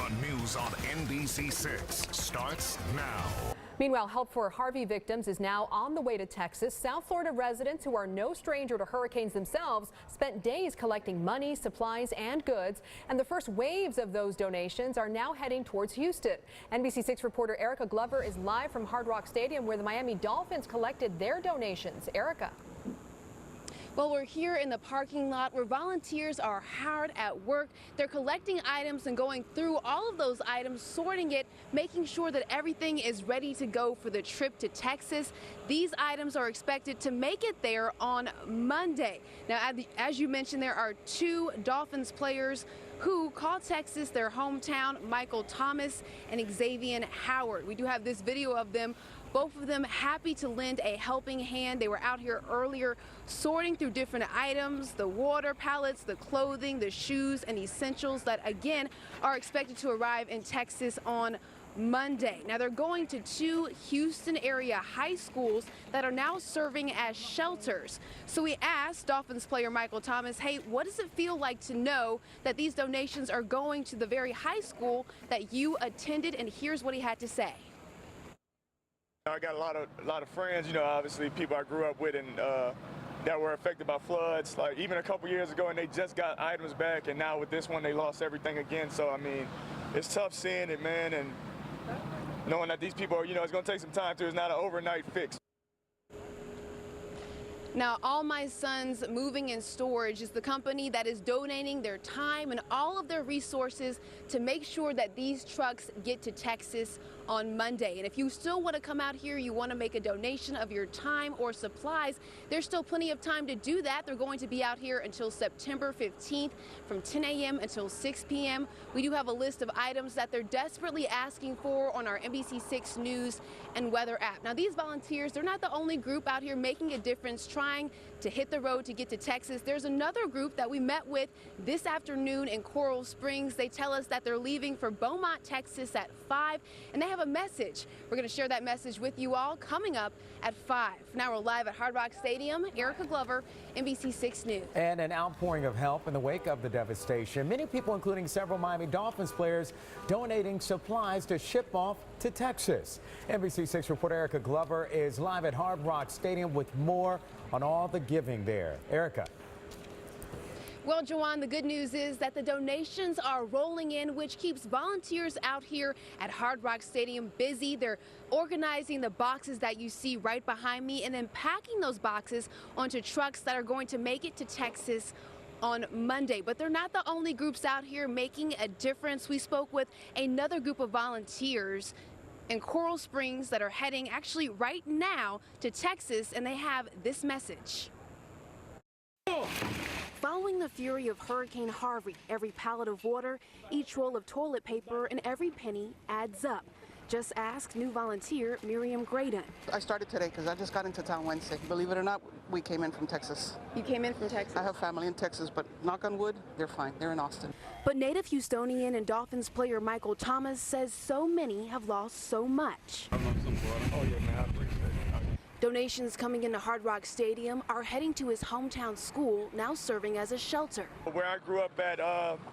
The news on NBC6 starts now. Meanwhile, help for Harvey victims is now on the way to Texas. South Florida residents, who are no stranger to hurricanes themselves, spent days collecting money, supplies, and goods. And the first waves of those donations are now heading towards Houston. NBC6 reporter Erica Glover is live from Hard Rock Stadium, where the Miami Dolphins collected their donations. Erica. Well, we're here in the parking lot where volunteers are hard at work. They're collecting items and going through all of those items, sorting it, making sure that everything is ready to go for the trip to Texas. These items are expected to make it there on Monday. Now, as you mentioned, there are two Dolphins players who call Texas their hometown, Michael Thomas and Xavier Howard. We do have this video of them, both of them happy to lend a helping hand. They were out here earlier sorting through different items, the water pallets, the clothing, the shoes, and essentials that, again, are expected to arrive in Texas on Monday. Now, they're going to two Houston area high schools that are now serving as shelters. So we asked Dolphins player Michael Thomas, hey, what does it feel like to know that these donations are going to the very high school that you attended? And here's what he had to say. I got a lot of friends, obviously people I grew up with and that were affected by floods, like even a couple years ago, and they just got items back, and now with this one they lost everything again. So I mean, it's tough seeing it, man, and knowing that these people are, it's going to take some time too. It's not an overnight fix. Now, All My Sons Moving and Storage is the company that is donating their time and all of their resources to make sure that these trucks get to Texas on Monday. And if you still want to come out here, you want to make a donation of your time or supplies, there's still plenty of time to do that. They're going to be out here until September 15th from 10 a.m. until 6 p.m. We do have a list of items that they're desperately asking for on our NBC6 News and Weather app. Now, these volunteers, they're not the only group out here making a difference, trying to hit the road to get to Texas. There's another group that we met with this afternoon in Coral Springs. They tell us that they're leaving for Beaumont, Texas at 5, and they have a message. We're going to share that message with you all coming up at 5. Now we're live at Hard Rock Stadium. Erica Glover, NBC6 News. And an outpouring of help in the wake of the devastation. Many people, including several Miami Dolphins players, donating supplies to ship off to Texas. NBC6 reporter Erica Glover is live at Hard Rock Stadium with more on all the giving there. Erica. Well, Joanne, the good news is that the donations are rolling in, which keeps volunteers out here at Hard Rock Stadium busy. They're organizing the boxes that you see right behind me and then packing those boxes onto trucks that are going to make it to Texas on Monday. But they're not the only groups out here making a difference. We spoke with another group of volunteers in Coral Springs that are heading actually right now to Texas, and they have this message. Following the fury of Hurricane Harvey, every pallet of water, each roll of toilet paper, and every penny adds up. Just ask new volunteer Miriam Graydon. I started today because I just got into town Wednesday. Believe it or not, we came in from Texas. You came in from Texas? I have family in Texas, but knock on wood, they're fine. They're in Austin. But native Houstonian and Dolphins player Michael Thomas says so many have lost so much. I love some water. Oh yeah, man, I appreciate it. Donations coming into Hard Rock Stadium are heading to his hometown school, now serving as a shelter. Where I grew up at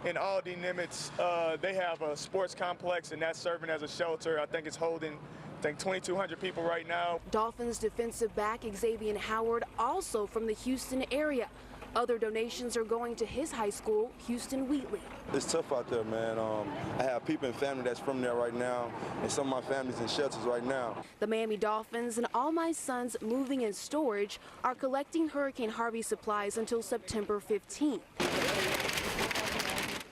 in Aldi, Nimitz, they have a sports complex, and that's serving as a shelter. I think it's holding 2,200 people right now. Dolphins defensive back Xavier Howard, also from the Houston area. Other donations are going to his high school, Houston Wheatley. It's tough out there, man. I have people and family that's from there right now, and some of my family's in shelters right now. The Miami Dolphins and All My Sons Moving and Storage are collecting Hurricane Harvey supplies until September 15th.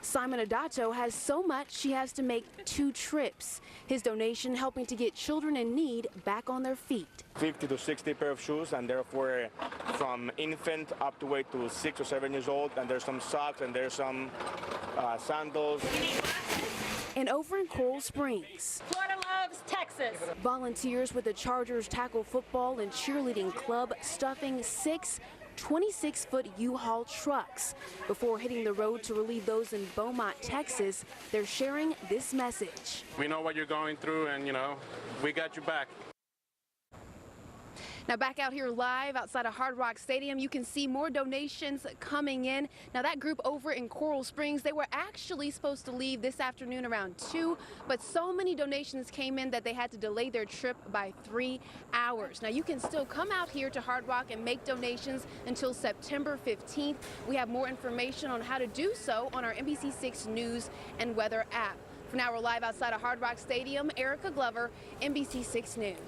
Simon Adato has so much he has to make 2 trips. His donation helping to get children in need back on their feet. 50 to 60 pair of shoes, and therefore from infant up to way to 6 or 7 years old. And there's some socks and there's some sandals. And over in Coral Springs, Florida loves Texas. Volunteers with the Chargers tackle football and cheerleading club stuffing 6 26-foot U-Haul trucks. Before hitting the road to relieve those in Beaumont, Texas, they're sharing this message. We know what you're going through, and we got you back. Now back out here live outside of Hard Rock Stadium, you can see more donations coming in. Now that group over in Coral Springs, they were actually supposed to leave this afternoon around 2, but so many donations came in that they had to delay their trip by 3 hours. Now you can still come out here to Hard Rock and make donations until September 15th. We have more information on how to do so on our NBC6 News and Weather app. For now, we're live outside of Hard Rock Stadium. Erica Glover, NBC6 News.